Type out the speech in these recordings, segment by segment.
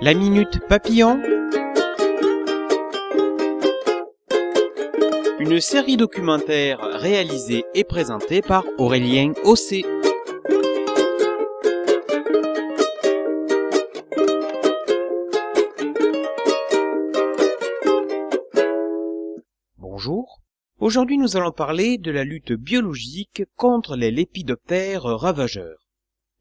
La Minute Papillon. Une série documentaire réalisée et présentée par Aurélien Ossé. Bonjour. Aujourd'hui, nous allons parler de la lutte biologique contre les lépidoptères ravageurs.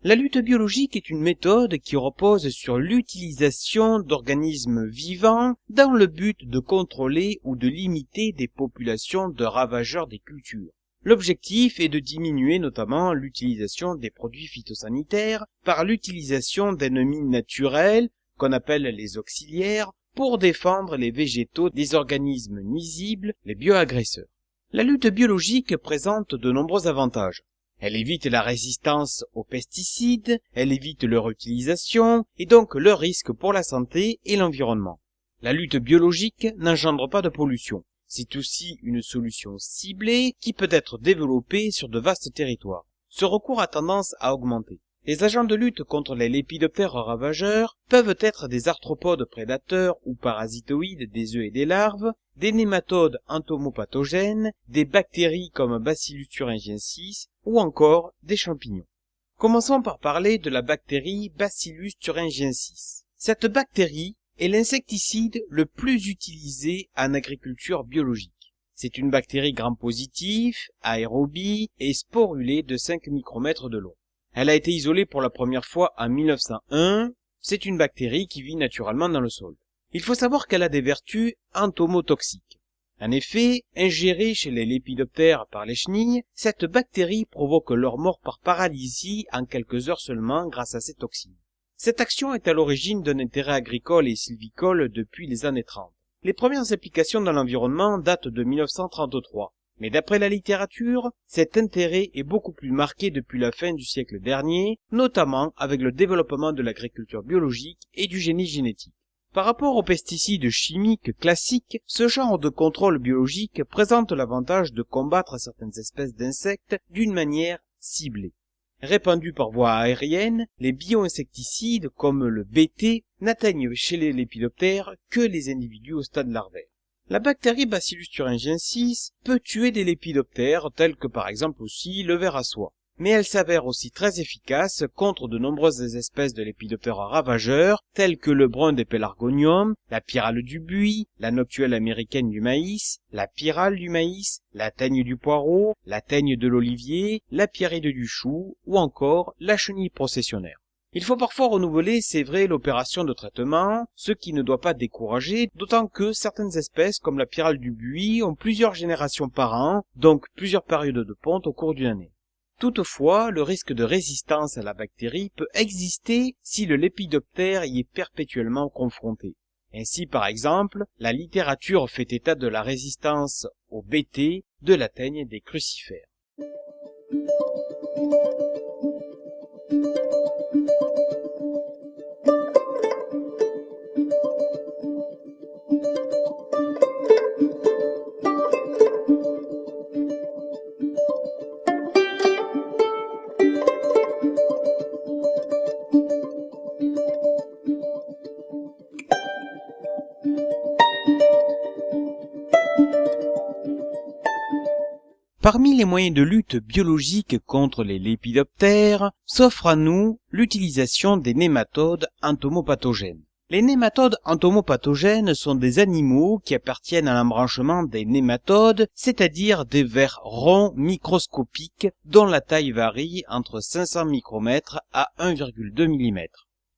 La lutte biologique est une méthode qui repose sur l'utilisation d'organismes vivants dans le but de contrôler ou de limiter des populations de ravageurs des cultures. L'objectif est de diminuer notamment l'utilisation des produits phytosanitaires par l'utilisation d'ennemis naturels, qu'on appelle les auxiliaires, pour défendre les végétaux des organismes nuisibles, les bioagresseurs. La lutte biologique présente de nombreux avantages. Elle évite la résistance aux pesticides, elle évite leur utilisation et donc leur risque pour la santé et l'environnement. La lutte biologique n'engendre pas de pollution. C'est aussi une solution ciblée qui peut être développée sur de vastes territoires. Ce recours a tendance à augmenter. Les agents de lutte contre les lépidoptères ravageurs peuvent être des arthropodes prédateurs ou parasitoïdes des œufs et des larves, des nématodes entomopathogènes, des bactéries comme Bacillus thuringiensis ou encore des champignons. Commençons par parler de la bactérie Bacillus thuringiensis. Cette bactérie est l'insecticide le plus utilisé en agriculture biologique. C'est une bactérie gram-positif, aérobie et sporulée de 5 micromètres de long. Elle a été isolée pour la première fois en 1901. C'est une bactérie qui vit naturellement dans le sol. Il faut savoir qu'elle a des vertus entomotoxiques. En effet, ingérée chez les lépidoptères par les chenilles, cette bactérie provoque leur mort par paralysie en quelques heures seulement grâce à ses toxines. Cette action est à l'origine d'un intérêt agricole et sylvicole depuis les années 30. Les premières applications dans l'environnement datent de 1933. Mais d'après la littérature, cet intérêt est beaucoup plus marqué depuis la fin du siècle dernier, notamment avec le développement de l'agriculture biologique et du génie génétique. Par rapport aux pesticides chimiques classiques, ce genre de contrôle biologique présente l'avantage de combattre certaines espèces d'insectes d'une manière ciblée. Répandus par voie aérienne, les bioinsecticides comme le BT n'atteignent chez les lépidoptères que les individus au stade larvaire. La bactérie Bacillus thuringiensis peut tuer des lépidoptères tels que par exemple aussi le ver à soie. Mais elle s'avère aussi très efficace contre de nombreuses espèces de lépidoptères ravageurs tels que le brun des pélargonium, la pyrale du buis, la noctuelle américaine du maïs, la pyrale du maïs, la teigne du poireau, la teigne de l'olivier, la pierride du chou ou encore la chenille processionnaire. Il faut parfois renouveler, c'est vrai, l'opération de traitement, ce qui ne doit pas décourager, d'autant que certaines espèces, comme la pyrale du buis, ont plusieurs générations par an, donc plusieurs périodes de ponte au cours d'une année. Toutefois, le risque de résistance à la bactérie peut exister si le lépidoptère y est perpétuellement confronté. Ainsi, par exemple, la littérature fait état de la résistance au BT de la teigne des crucifères. Parmi les moyens de lutte biologique contre les lépidoptères, s'offre à nous l'utilisation des nématodes entomopathogènes. Les nématodes entomopathogènes sont des animaux qui appartiennent à l'embranchement des nématodes, c'est-à-dire des vers ronds microscopiques dont la taille varie entre 500 micromètres à 1,2 mm.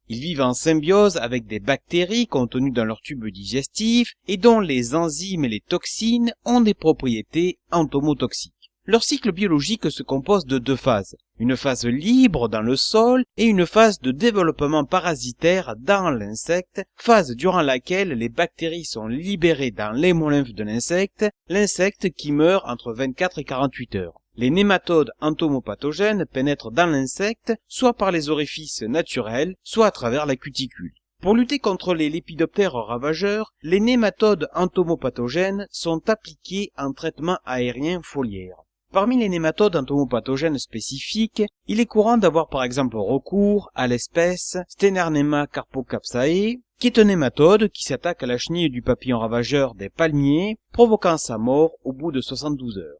Ils vivent en symbiose avec des bactéries contenues dans leur tube digestif et dont les enzymes et les toxines ont des propriétés entomotoxiques. Leur cycle biologique se compose de deux phases, une phase libre dans le sol et une phase de développement parasitaire dans l'insecte, phase durant laquelle les bactéries sont libérées dans l'hémolymphe de l'insecte qui meurt entre 24 et 48 heures. Les nématodes entomopathogènes pénètrent dans l'insecte, soit par les orifices naturels, soit à travers la cuticule. Pour lutter contre les lépidoptères ravageurs, les nématodes entomopathogènes sont appliqués en traitement aérien foliaire. Parmi les nématodes entomopathogènes spécifiques, il est courant d'avoir par exemple recours à l'espèce Steinernema carpocapsae, qui est un nématode qui s'attaque à la chenille du papillon ravageur des palmiers, provoquant sa mort au bout de 72 heures.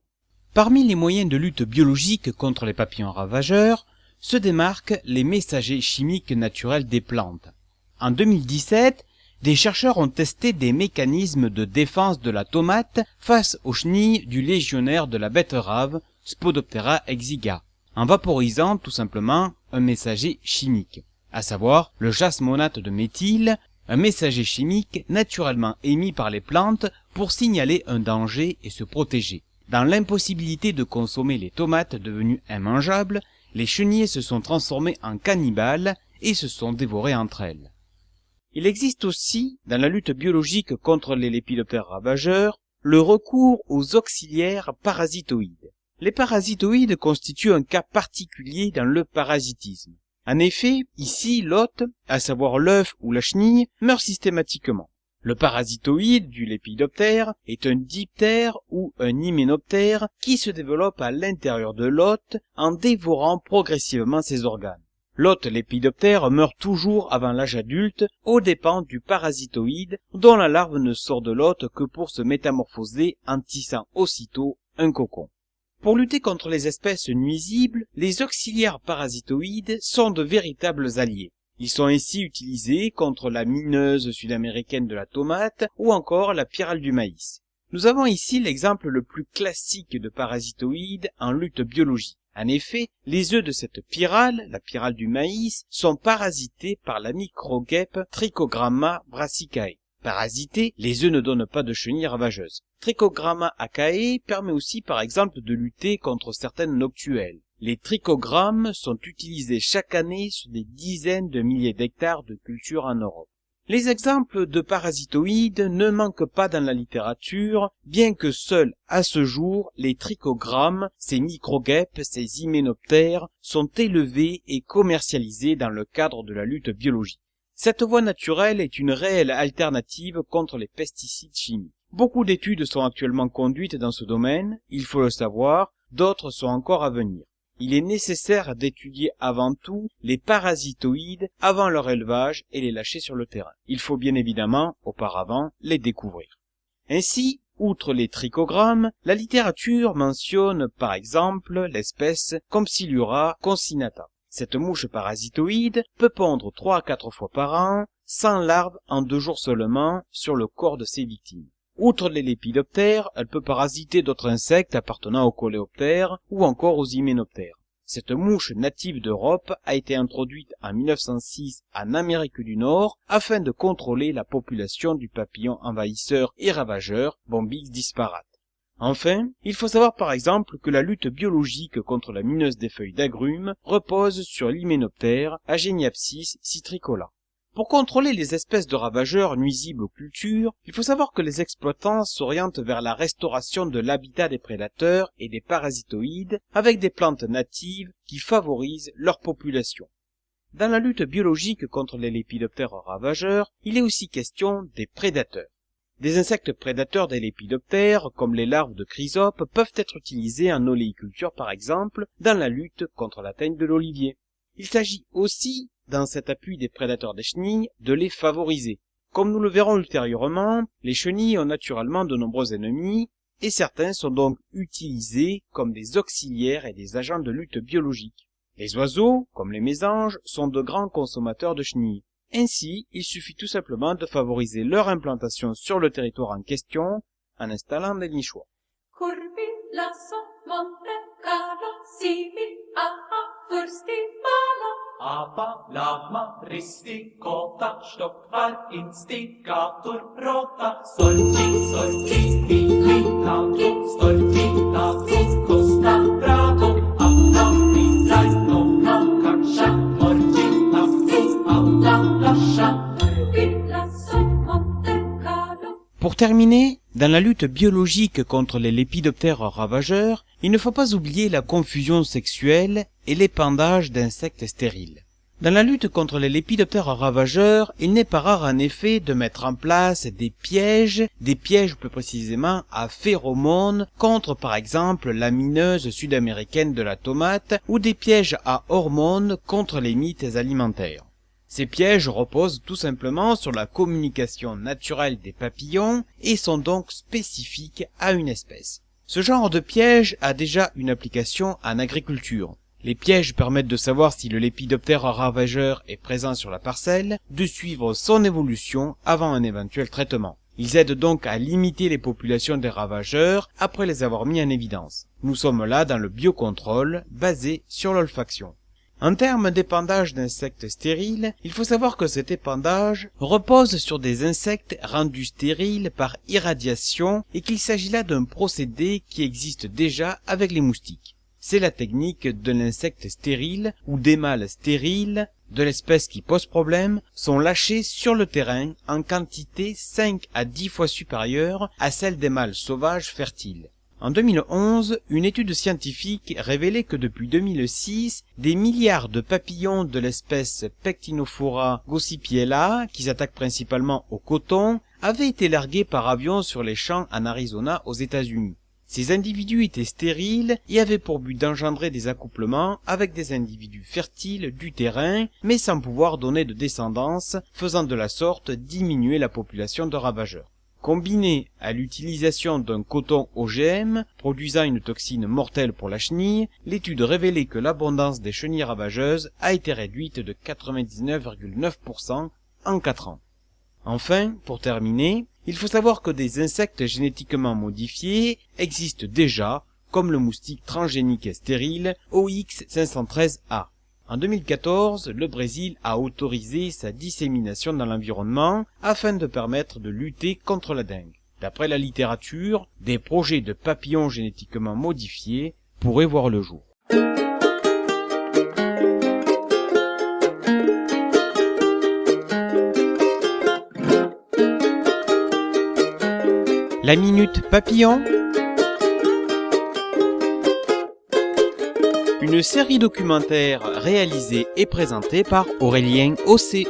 Parmi les moyens de lutte biologique contre les papillons ravageurs, se démarquent les messagers chimiques naturels des plantes. En 2017, des chercheurs ont testé des mécanismes de défense de la tomate face aux chenilles du légionnaire de la betterave, Spodoptera exiga, en vaporisant tout simplement un messager chimique, à savoir le jasmonate de méthyle, un messager chimique naturellement émis par les plantes pour signaler un danger et se protéger. Dans l'impossibilité de consommer les tomates devenues immangeables, les chenilles se sont transformées en cannibales et se sont dévorées entre elles. Il existe aussi, dans la lutte biologique contre les lépidoptères ravageurs, le recours aux auxiliaires parasitoïdes. Les parasitoïdes constituent un cas particulier dans le parasitisme. En effet, ici, l'hôte, à savoir l'œuf ou la chenille, meurt systématiquement. Le parasitoïde du lépidoptère est un diptère ou un hyménoptère qui se développe à l'intérieur de l'hôte en dévorant progressivement ses organes. L'hôte lépidoptère meurt toujours avant l'âge adulte aux dépens du parasitoïde dont la larve ne sort de l'hôte que pour se métamorphoser en tissant aussitôt un cocon. Pour lutter contre les espèces nuisibles, les auxiliaires parasitoïdes sont de véritables alliés. Ils sont ainsi utilisés contre la mineuse sud-américaine de la tomate ou encore la pyrale du maïs. Nous avons ici l'exemple le plus classique de parasitoïdes en lutte biologique. En effet, les œufs de cette pyrale, la pyrale du maïs, sont parasités par la microguêpe Trichogramma brassicae. Parasités, les œufs ne donnent pas de chenilles ravageuses. Trichogramma acae permet aussi par exemple de lutter contre certaines noctuelles. Les trichogrammes sont utilisés chaque année sur des dizaines de milliers d'hectares de cultures en Europe. Les exemples de parasitoïdes ne manquent pas dans la littérature, bien que seuls, à ce jour, les trichogrammes, ces microguêpes, ces hyménoptères, sont élevés et commercialisés dans le cadre de la lutte biologique. Cette voie naturelle est une réelle alternative contre les pesticides chimiques. Beaucoup d'études sont actuellement conduites dans ce domaine, il faut le savoir, d'autres sont encore à venir. Il est nécessaire d'étudier avant tout les parasitoïdes avant leur élevage et les lâcher sur le terrain. Il faut bien évidemment, auparavant, les découvrir. Ainsi, outre les trichogrammes, la littérature mentionne par exemple l'espèce Compsylura concinata. Cette mouche parasitoïde peut pondre 3 à 4 fois par an, sans larves en 2 jours seulement, sur le corps de ses victimes. Outre les lépidoptères, elle peut parasiter d'autres insectes appartenant aux coléoptères ou encore aux hyménoptères. Cette mouche native d'Europe a été introduite en 1906 en Amérique du Nord afin de contrôler la population du papillon envahisseur et ravageur Bombyx disparate. Enfin, il faut savoir par exemple que la lutte biologique contre la mineuse des feuilles d'agrumes repose sur l'hyménoptère Ageniapsis citricola. Pour contrôler les espèces de ravageurs nuisibles aux cultures, il faut savoir que les exploitants s'orientent vers la restauration de l'habitat des prédateurs et des parasitoïdes avec des plantes natives qui favorisent leur population. Dans la lutte biologique contre les lépidoptères ravageurs, il est aussi question des prédateurs. Des insectes prédateurs des lépidoptères, comme les larves de chrysopes, peuvent être utilisés en oléiculture par exemple, dans la lutte contre la teigne de l'olivier. Il s'agit aussi, dans cet appui des prédateurs des chenilles, de les favoriser. Comme nous le verrons ultérieurement, les chenilles ont naturellement de nombreux ennemis, et certains sont donc utilisés comme des auxiliaires et des agents de lutte biologique. Les oiseaux, comme les mésanges, sont de grands consommateurs de chenilles. Ainsi, il suffit tout simplement de favoriser leur implantation sur le territoire en question en installant des nichoirs. Apa, lama, risti, kota, stockvar, instigator, rota, storti, militato, storti, lato, costa, bravo, alla, no, caccia, morti, lato, alla, lascia, Pour terminer, dans la lutte biologique contre les lépidoptères ravageurs, il ne faut pas oublier la confusion sexuelle et l'épandage d'insectes stériles. Dans la lutte contre les lépidoptères ravageurs, il n'est pas rare en effet de mettre en place des pièges plus précisément à phéromones contre par exemple la mineuse sud-américaine de la tomate ou des pièges à hormones contre les mites alimentaires. Ces pièges reposent tout simplement sur la communication naturelle des papillons et sont donc spécifiques à une espèce. Ce genre de piège a déjà une application en agriculture. Les pièges permettent de savoir si le lépidoptère ravageur est présent sur la parcelle, de suivre son évolution avant un éventuel traitement. Ils aident donc à limiter les populations des ravageurs après les avoir mis en évidence. Nous sommes là dans le biocontrôle basé sur l'olfaction. En termes d'épandage d'insectes stériles, il faut savoir que cet épandage repose sur des insectes rendus stériles par irradiation et qu'il s'agit là d'un procédé qui existe déjà avec les moustiques. C'est la technique de l'insecte stérile où des mâles stériles de l'espèce qui pose problème sont lâchés sur le terrain en quantité 5 à 10 fois supérieure à celle des mâles sauvages fertiles. En 2011, une étude scientifique révélait que depuis 2006, des milliards de papillons de l'espèce Pectinophora gossypiella, qui s'attaquent principalement au coton, avaient été largués par avion sur les champs en Arizona aux États-Unis. Ces individus étaient stériles et avaient pour but d'engendrer des accouplements avec des individus fertiles du terrain, mais sans pouvoir donner de descendance, faisant de la sorte diminuer la population de ravageurs. Combiné à l'utilisation d'un coton OGM produisant une toxine mortelle pour la chenille, l'étude révélait que l'abondance des chenilles ravageuses a été réduite de 99,9% en 4 ans. Enfin, pour terminer, il faut savoir que des insectes génétiquement modifiés existent déjà, comme le moustique transgénique stérile OX513A. En 2014, le Brésil a autorisé sa dissémination dans l'environnement afin de permettre de lutter contre la dengue. D'après la littérature, des projets de papillons génétiquement modifiés pourraient voir le jour. La Minute Papillon. Une série documentaire réalisée et présentée par Aurélien Ossé.